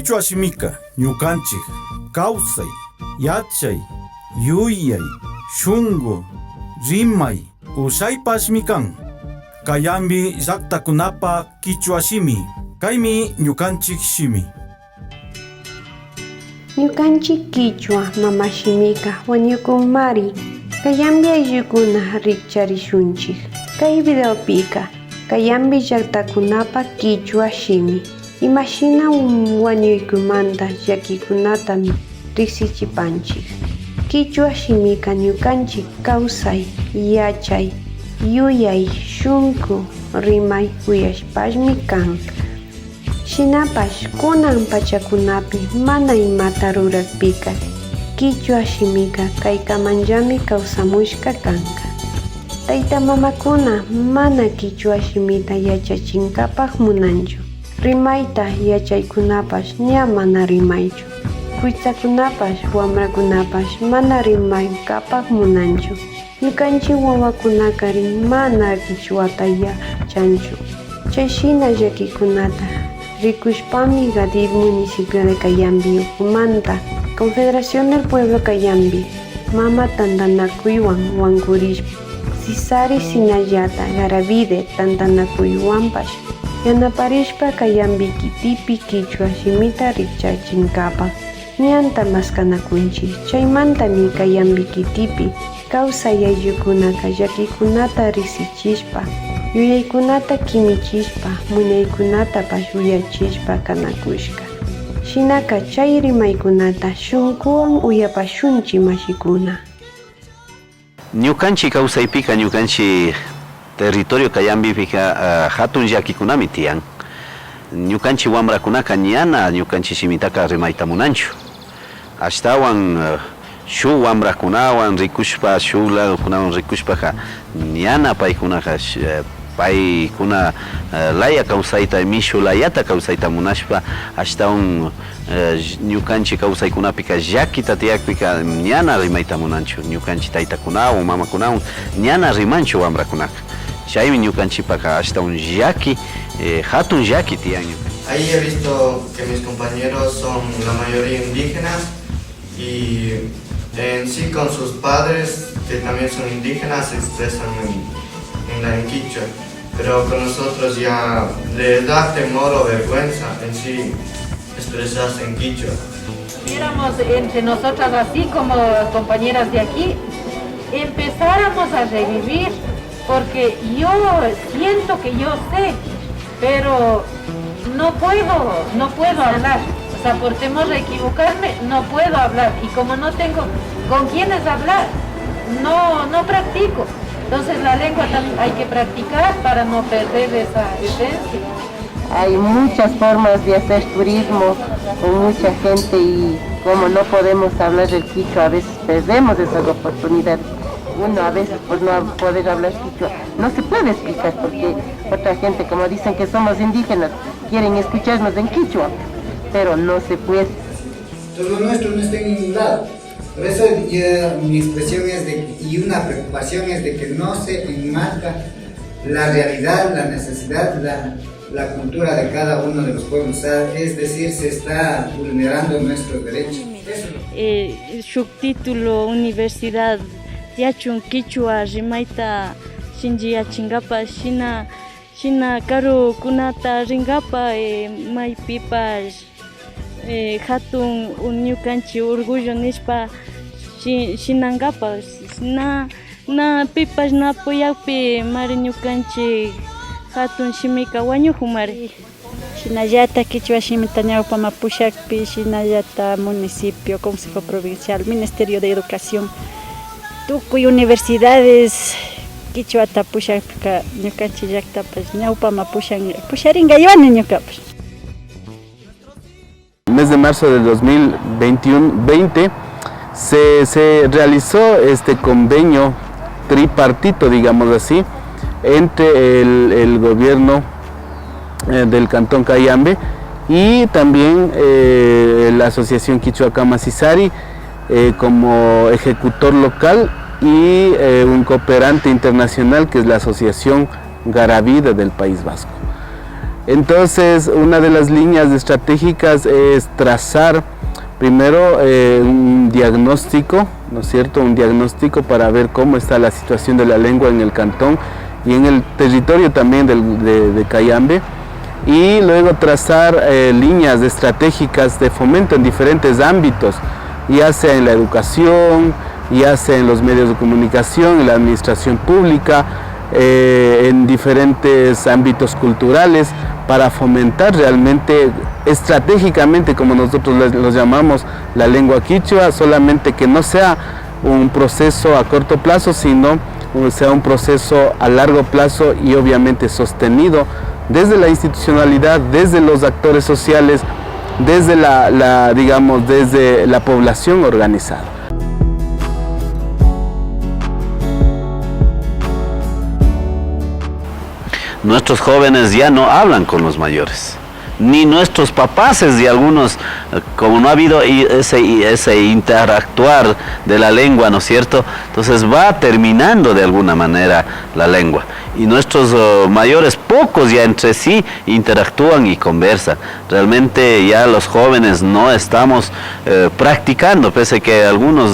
Quichua shimika, ñukanchik, kawsay, yachay, yuyay, shunqu, rimay, ushaypashmi kan. Kayambi llaqtakunapa Quichua shimi, kaymi ñukanchik shimi. Ñukanchik Quichua mama shimika wañukunmari, kayambi ayllukuna rikcharishunchik. Kay videopika, kayambi llaqtakunapa Quichua shimi. Imashina wañuykumanta llakikunata riksichipanchik. Quichua shimika ñukanchik kawsay, yachay, yuyay, shunqu, rimay uyashpashmi kan. Shinapash kunan pachakunapi mana imata rurakpika Quichua shimika kaykamanllami kawsamushka kanka. Tayta mamakuna mana Quichua shimita yachachinkapaq munanchu. Rimayta yachaykunapash ña mana rimaychu. Kuytsakunapash wamrakunapash mana rimaykapaq munanchu. Ñukanchik wawakunakari mana Quichuata yachanchu. Chayshina llakikunata rikushpami Gadib municipio de Cayambi ukumanta Confederación del Pueblo Cayambi mama tantanakuywan wankurishpa Sisari Sinallata Garavide tantanakuywanpash yanaparishpa Cayambi kitipi Quichua shimita rikchachinkapaq ñanta maskanakunchik. Chaymantami Cayambi kitipi kawsay ayllukunaka llakikunata riksichishpa yuyaykunata kimichishpa munaykunatapash uyachishpa kanakushka. Shinaka chay rimaykunata shunkuwan uyapashunchik mashikuna. Ñukanchik kawsaypika ñukanchik territorio Cayambipika hatun llakikunami tiyan. Ñukanchik wamrakunaka ñana ñukanchik shimitaka rimayta munanchu. Ashtawan shuk wamrakunawan rikushpa shuk ladokunawan rikushpaqa ñana paykunaqa paykuna laya kawsayta mishu layata kawsayta munashpa ashtawan ñukanchik kawsaykunapika llakita tiyakpika ñana rimayta munanchu. Ñukanchik taytakunawan mamakunawan ñana rimanchu wamrakunaqa. Chaymi ñukanchikpaqa ashtawan llaki hatun llaki tiyan. Ahí he visto que mis compañeros son la mayoría indígenas y en sí con sus padres, que también son indígenas, se expresan en quichua, pero con nosotros ya les da temor o vergüenza en sí expresarse en quichua. Éramos entre nosotras así como compañeras de aquí, empezáramos a revivir, porque yo siento que yo sé, pero no puedo hablar. O sea, por temor a equivocarme, no puedo hablar. Y como no tengo con quiénes hablar, no practico. Entonces la lengua también hay que practicar para no perder esa esencia. Hay muchas formas de hacer turismo con mucha gente y como no podemos hablar el quichua, a veces perdemos esas oportunidades. Uno a veces por no poder hablar quichua no se puede explicar porque otra gente, como dicen que somos indígenas, quieren escucharnos en quichua, pero no se puede. Entonces lo nuestro no está en ningún lado. Por eso mi expresión es y una preocupación es de que no se enmarca la realidad, la necesidad, la cultura de cada uno de los pueblos. Es decir, se está vulnerando nuestros derechos. Subtítulo Universidad Yachun Quichua Rimaita Shinji Achingapa Shina Karu Kunata Ringapa Maipipas Hatun Unyukanchi Orgullo Nispa Shinangapa na pipas na poyapi Mariñukanchi Hatun Shimika Wañuhumari Shinallata Quichua Shimita Ñawpa Mapushakpi Shinallata Municipio Consejo Provincial Ministerio de Educación Tukuy universidades Quichuata pushaka ñukanchik llaktapas ñawpa mapushan pusharinga iwani ñukapas. Mes de marzo del 2020 se realizó este convenio tripartito, digamos así, entre el gobierno del Cantón Cayambe y también la Asociación Quichua Kama Sisari como ejecutor local y un cooperante internacional que es la Asociación Garavida del País Vasco. Entonces, una de las líneas estratégicas es trazar primero un diagnóstico, ¿no es cierto? Un diagnóstico para ver cómo está la situación de la lengua en el cantón y en el territorio también de Cayambe, y luego trazar líneas estratégicas de fomento en diferentes ámbitos, ya sea en la educación, ya sea en los medios de comunicación, en la administración pública, en diferentes ámbitos culturales, para fomentar realmente estratégicamente, como nosotros los llamamos, la lengua quichua, solamente que no sea un proceso a corto plazo, sino sea un proceso a largo plazo y obviamente sostenido desde la institucionalidad, desde los actores sociales, desde desde la población organizada. Nuestros jóvenes ya no hablan con los mayores, ni nuestros papás, y algunos, como no ha habido ese interactuar de la lengua, ¿no es cierto? Entonces va terminando de alguna manera la lengua. Y nuestros mayores, pocos ya entre sí interactúan y conversan. Realmente ya los jóvenes no estamos practicando, pese a que algunos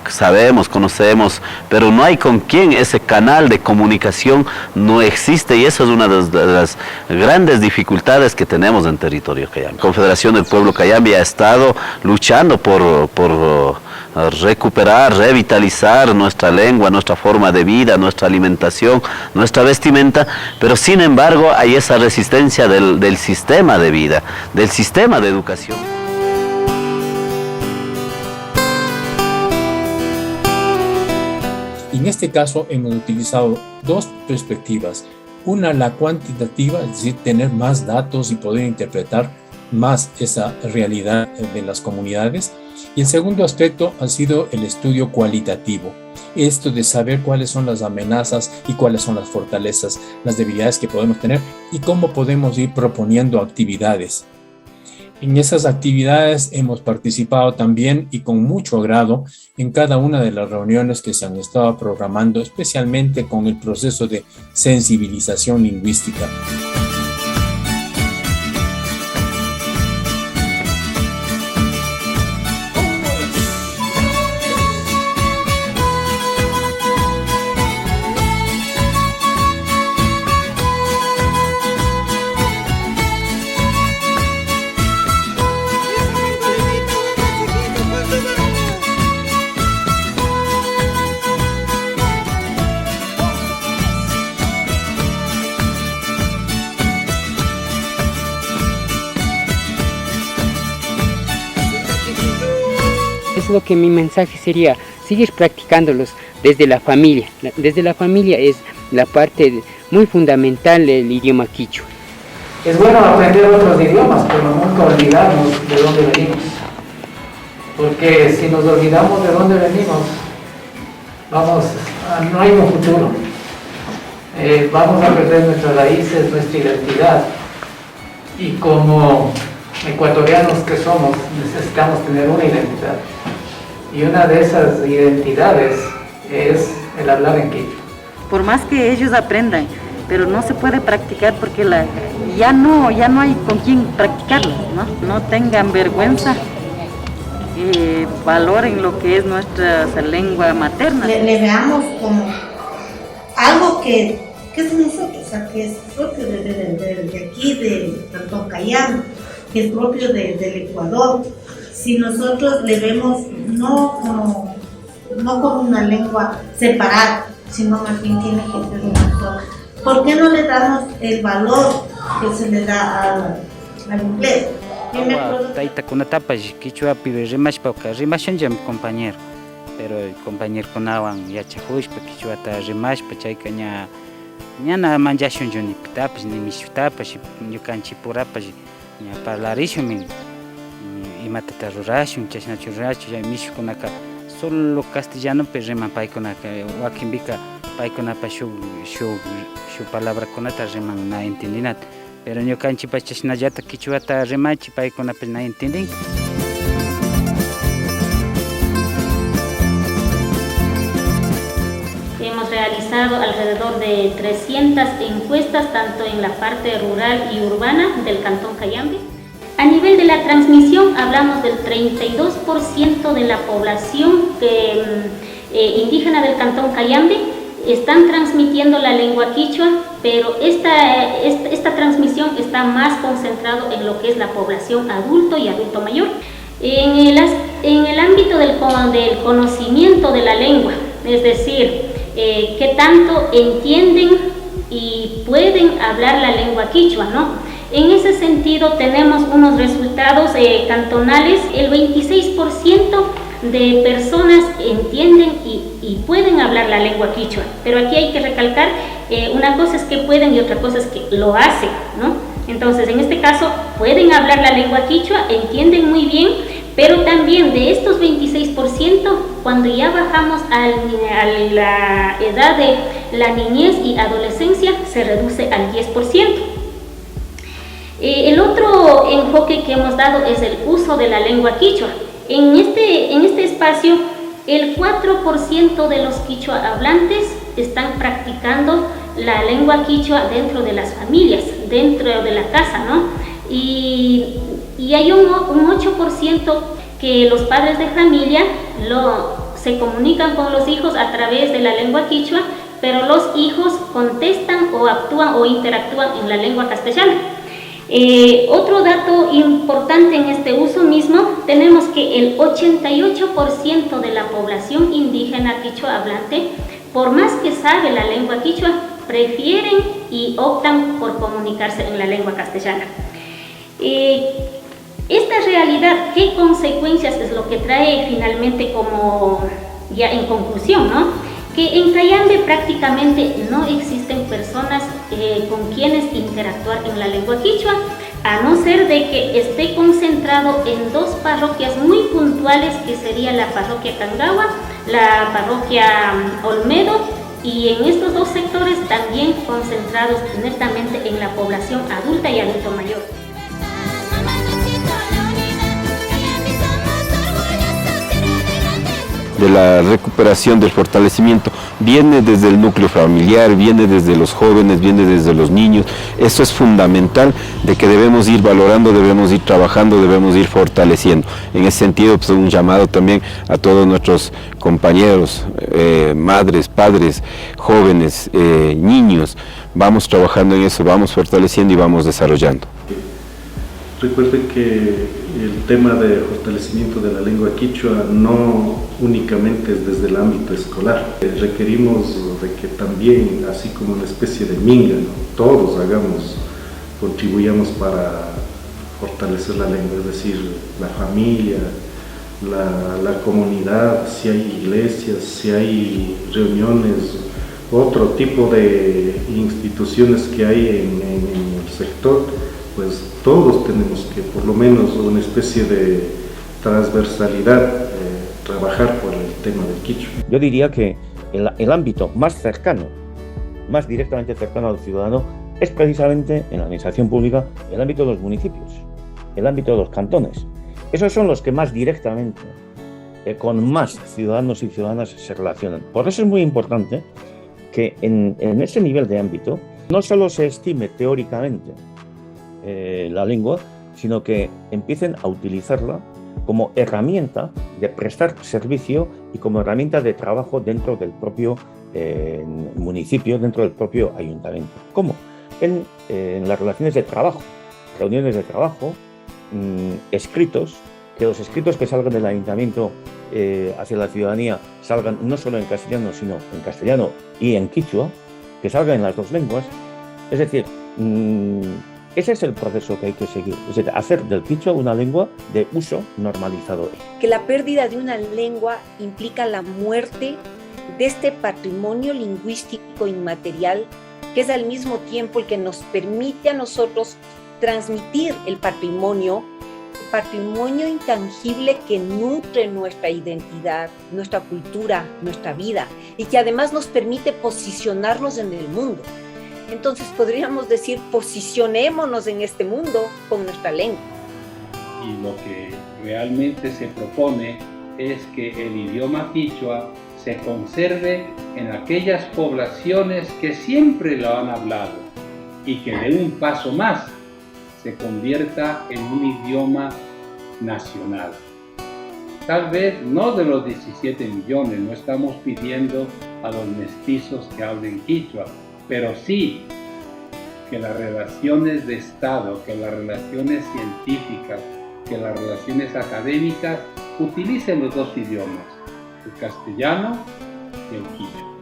sabemos, conocemos, pero no hay con quién. Ese canal de comunicación no existe, y eso es una de las grandes dificultades que tenemos en territorio Cayambe. Confederación del Pueblo Cayambe ha estado luchando por recuperar, revitalizar nuestra lengua, nuestra forma de vida, nuestra alimentación, nuestra vestimenta, pero sin embargo hay esa resistencia del sistema de vida, del sistema de educación. En este caso hemos utilizado dos perspectivas. Una, la cuantitativa, es decir, tener más datos y poder interpretar más esa realidad de las comunidades. Y el segundo aspecto ha sido el estudio cualitativo. Esto de saber cuáles son las amenazas y cuáles son las fortalezas, las debilidades que podemos tener y cómo podemos ir proponiendo actividades. En esas actividades hemos participado también y con mucho agrado en cada una de las reuniones que se han estado programando, especialmente con el proceso de sensibilización lingüística. Es lo que mi mensaje sería, seguir practicándolos desde la familia. Desde la familia es la parte muy fundamental del idioma quichua. Es bueno aprender otros idiomas, pero nunca olvidarnos de dónde venimos. Porque si nos olvidamos de dónde venimos, no hay un futuro. Vamos a perder nuestras raíces, nuestra identidad. Y como ecuatorianos que somos, necesitamos tener una identidad. Y una de esas identidades es el hablar en quichua. Por más que ellos aprendan, pero no se puede practicar porque ya no hay con quién practicarlo, ¿no? No tengan vergüenza, valoren lo que es nuestra lengua materna. Le veamos como algo que es de nosotros, o sea, que es propio de aquí, del Cantón Cayambe, que es propio del Ecuador. Si nosotros le vemos no como una lengua separada, sino más bien tiene que ser una sola. ¿Por qué no le damos el valor que se le da al inglés? Taita kunatapa quichua pibe rimashpa compañero, pero el compañero kunawan yachajushpa quichuata rimashpa chayka ñana manchashun yunipitapas ni mishutapas ñukanchik purapas ña parlarishun imatata rurashun chashnachu rurashun mishkunaka solo castellanopi riman paykunaka wakinpika paykunapas shuk palabrakunata riman na entendinata, pero ñukanchikpas chashnallata quichuata rimanchik paykunapas na entendin. Hemos realizado alrededor de 300 encuestas, tanto en la parte rural y urbana del Cantón Cayambe. A nivel de la transmisión, hablamos del 32% de la población indígena del Cantón Cayambe están transmitiendo la lengua quichua, pero esta transmisión está más concentrado en lo que es la población adulto y adulto mayor. En el ámbito del conocimiento de la lengua, es decir, qué tanto entienden y pueden hablar la lengua quichua, ¿no? En ese sentido tenemos unos resultados cantonales. El 26% de personas entienden y pueden hablar la lengua quichua, pero aquí hay que recalcar, una cosa es que pueden y otra cosa es que lo hacen, ¿no? Entonces, en este caso, pueden hablar la lengua quichua, entienden muy bien, pero también de estos 26%, cuando ya bajamos a la edad de la niñez y adolescencia, se reduce al 10%. El otro enfoque que hemos dado es el uso de la lengua quichua. En este espacio, el 4% de los quichua hablantes están practicando la lengua quichua dentro de las familias, dentro de la casa, ¿no? Y hay un 8% que los padres de familia se comunican con los hijos a través de la lengua quichua, pero los hijos contestan o actúan o interactúan en la lengua castellana. Otro dato importante en este uso mismo, tenemos que el 88% de la población indígena quichua hablante, por más que sabe la lengua quichua, prefieren y optan por comunicarse en la lengua castellana. Esta realidad, ¿qué consecuencias es lo que trae finalmente como ya en conclusión, ¿no? Que en Cayambe prácticamente no existen personas con quienes interactuar en la lengua quichua, a no ser de que esté concentrado en dos parroquias muy puntuales, que sería la parroquia Cangagua, la parroquia Olmedo, y en estos dos sectores también concentrados netamente en la población adulta y adulto mayor. De la recuperación, del fortalecimiento, viene desde el núcleo familiar, viene desde los jóvenes, viene desde los niños. Eso es fundamental, de que debemos ir valorando, debemos ir trabajando, debemos ir fortaleciendo. En ese sentido, pues, un llamado también a todos nuestros compañeros, madres, padres, jóvenes, niños. Vamos trabajando en eso, vamos fortaleciendo y vamos desarrollando. Recuerden que el tema de fortalecimiento de la lengua quichua no únicamente es desde el ámbito escolar. Requerimos de que también, así como una especie de minga, ¿no?, todos contribuyamos para fortalecer la lengua, es decir, la familia, la comunidad, si hay iglesias, si hay reuniones, otro tipo de instituciones que hay en el sector, pues todos tenemos que, por lo menos, una especie de transversalidad, trabajar por el tema del quichua. Yo diría que el ámbito más cercano, más directamente cercano al ciudadano, es precisamente en la administración pública el ámbito de los municipios, el ámbito de los cantones. Esos son los que más directamente, con más ciudadanos y ciudadanas se relacionan. Por eso es muy importante que en ese nivel de ámbito no solo se estime teóricamente la lengua, sino que empiecen a utilizarla como herramienta de prestar servicio y como herramienta de trabajo dentro del propio municipio, dentro del propio ayuntamiento. ¿Cómo? En las relaciones de trabajo, reuniones de trabajo, escritos, que los escritos que salgan del ayuntamiento hacia la ciudadanía salgan no solo en castellano, sino en castellano y en quichua, que salgan en las dos lenguas. Es decir, ese es el proceso que hay que seguir, es decir, hacer del quichua una lengua de uso normalizado. Que la pérdida de una lengua implica la muerte de este patrimonio lingüístico inmaterial, que es al mismo tiempo el que nos permite a nosotros transmitir el patrimonio intangible que nutre nuestra identidad, nuestra cultura, nuestra vida, y que además nos permite posicionarnos en el mundo. Entonces podríamos decir, posicionémonos en este mundo con nuestra lengua. Y lo que realmente se propone es que el idioma quichua se conserve en aquellas poblaciones que siempre lo han hablado y que de un paso más se convierta en un idioma nacional. Tal vez no de los 17 millones, no estamos pidiendo a los mestizos que hablen quichua, pero sí que las relaciones de Estado, que las relaciones científicas, que las relaciones académicas utilicen los dos idiomas, el castellano y el quichua.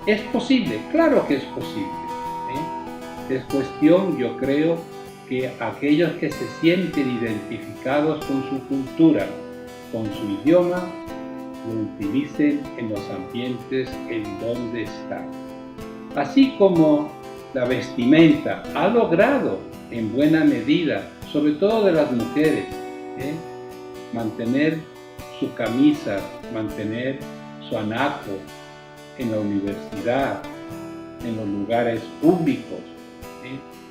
¿Es posible? Claro que es posible. Es cuestión, yo creo, que aquellos que se sienten identificados con su cultura, con su idioma, lo utilicen en los ambientes en donde están. Así como la vestimenta ha logrado en buena medida, sobre todo de las mujeres, mantener su camisa, mantener su anaco en la universidad, en los lugares públicos.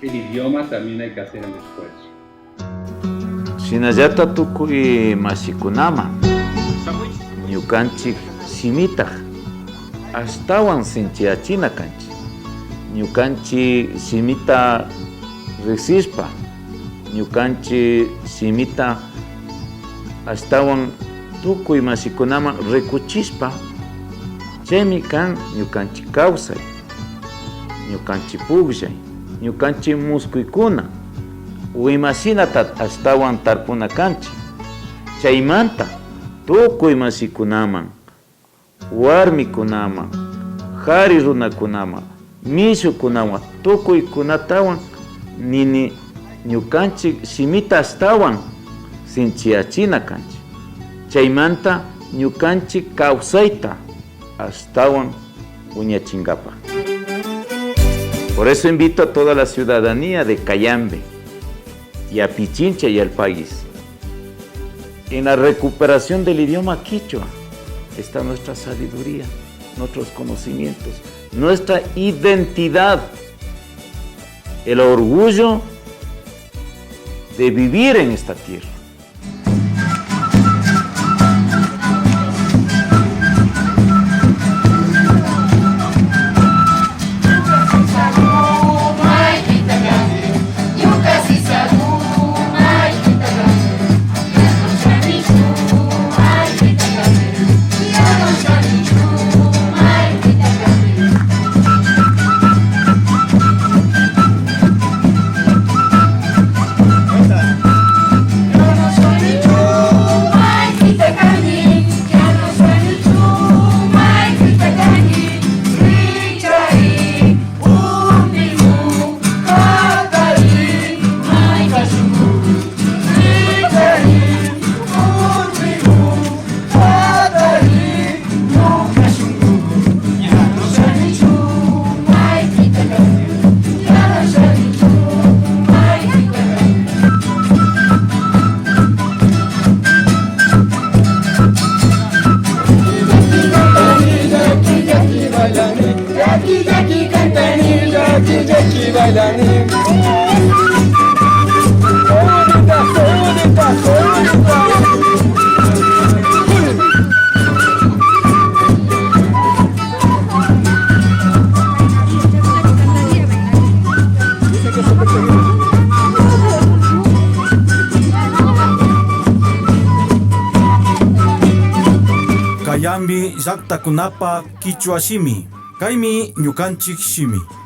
El idioma también hay que hacer el esfuerzo. Shinallata tukuy masikunama ñukanchik simita ashtawan sinchiachina kanchik ñukanchik simita riqsispa ñukanchik simita ashtawan tukuy masikunama rikuchispa chaymi kan ñukanchik kawsay ñukanchik pukllay ñukanchik muskuykuna Uimasinata ashtawan tarpuna kanchik. Chaymanta tukuy masikunaman, warmikunaman, qhari runakunaman, mishukunawan, tukuykunatawan nini ñukanchik simita ashtawan sinchiachina kanchik. Chaymanta ñukanchik kawsayta ashtawan wiñachinkapa. Por eso invito a toda la ciudadanía de Cayambe y a Pichincha y al país. En la recuperación del idioma quichua está nuestra sabiduría, nuestros conocimientos, nuestra identidad, el orgullo de vivir en esta tierra. Cayambi llaqtakunapa quichua shimi, kaymi ñukanchik shimi.